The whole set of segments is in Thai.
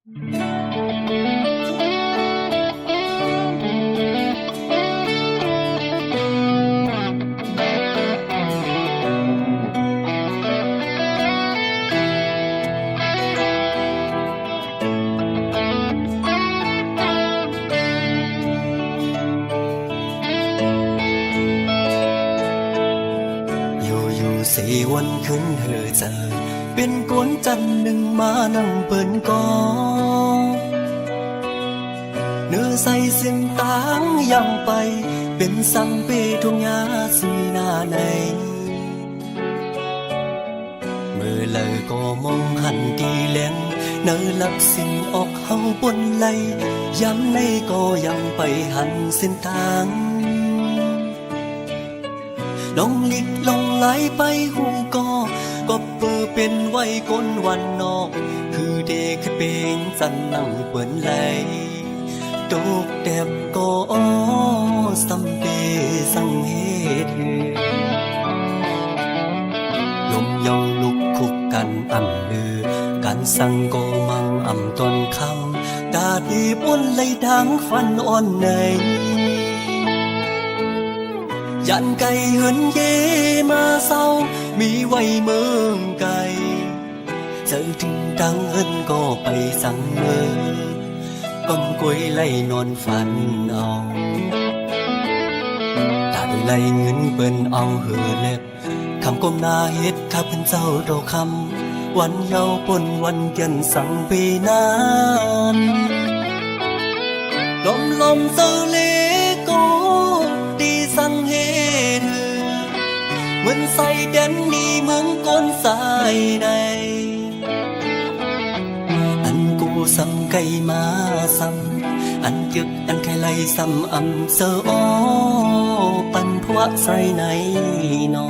อยู่สี่วันขึ้นเธอเจอเป็นกวนจันหนึ่งมานั่งเปิ่นกอเนื้อใส่เส้นตางยังไปเป็นสังเปทุงยาสีหน้าในเมื่อเลยก็มองหันตีแหลงเนื้อลับสิ่งออกเฮาบนไหลย้ำในก็ยังไปหันเส้นทางลงลิกลงไหลไปหูก็เปิดเป็นไว้ก้นวันนอกคือเด็กเป็นจันนั่งเปิ่นไหลตกแดบก็สัมเปสังเหตุลมเยาลุกคุกกันอ่ำลือการสั่งก็มังอ่ำต้นคำตาดีบนไหลทางฟันอ่อนในยันไก่เหินเยมาเศร้ามีไว้เมืองไก่เจอถึงดังเหินก็ไปสั่งเมือก้มกวยไล่นอนฝันเอาตาด้วยไล่เงินเปิ้นเอาเหือเล็บคำก้มหน้าเฮ็ดข้าเป็นเจ้าดอกคำวันเยาปนวันเย็นสั่งปีนานลมเซเลโกดีสั่งเฮเธอเหมือนใส่แดนนี่เมืองก้นสายใดอันกูซ้ำไก่มาซ้ำอันยึกอันไข่ไหลซ้ำอำเสออปันพวกใส่ในนอ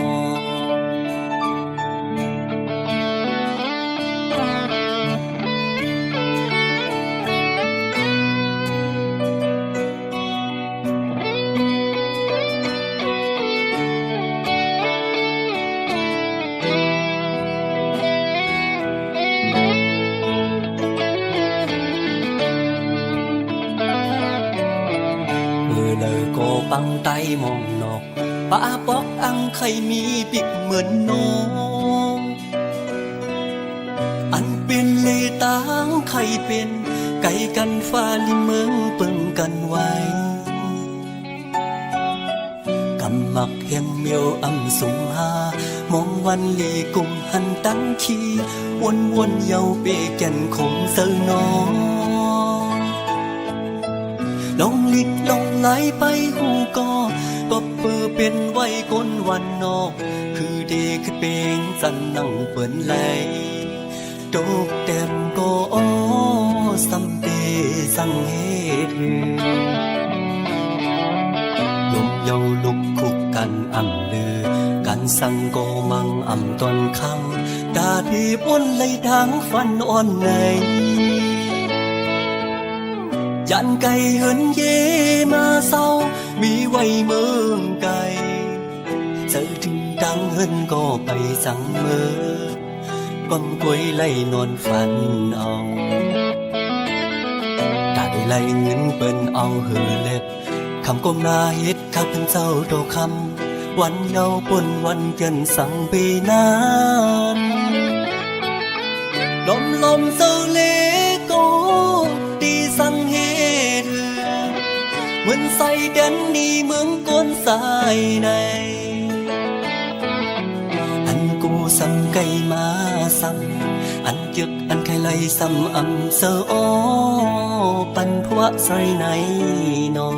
เลยก็ปังไตมองนอกป้าปอกอังไข่มีปิกเหมือนนองอันเป็นเลตางไข่เป็นไก่กันฟ้าลิเมืองเปิ่งกันไว้กำมักแห่งเมียวอำสุงหามองวันลีกุมหันตั้งขี้วนเยาเปแก่นคงเซอน้องลงลิกลงไหลไปหูก็เปิดเป็นไว้ก้นวันนอกคือเด็กเป็นจันนั่งเปิ่นไหลตกแต้มก็สัมเปสังเหตุลมเยาลุกคุกกันอ่ำลือกันสั่งก็มังอ่ำตอนคำตาดีบนไหลทางฟันอ่อนในยันไก่เหินเยมาเศร้ามีไว้เมืองไก่เจอถึงดังเหินก็ไปสั่งเมือก้มกวยไล่นอนฝันเอาตาได้ไล่เงินเปิ้นเอาเหือเล็บคำก้มหน้าเฮ็ดข้าเป็นเจ้าดอกคำวันเยาปนวันเย็นสั่งปีนานลมเซเลโกดีสั่งเฮเธอเหมือนใส่แดนนี่เมืองก้นสายในอันกูซ้ำไก่มาซ้ำอันยึกอันไข่ไหลซ้ำอำเสออปันพวกใส่ในนอ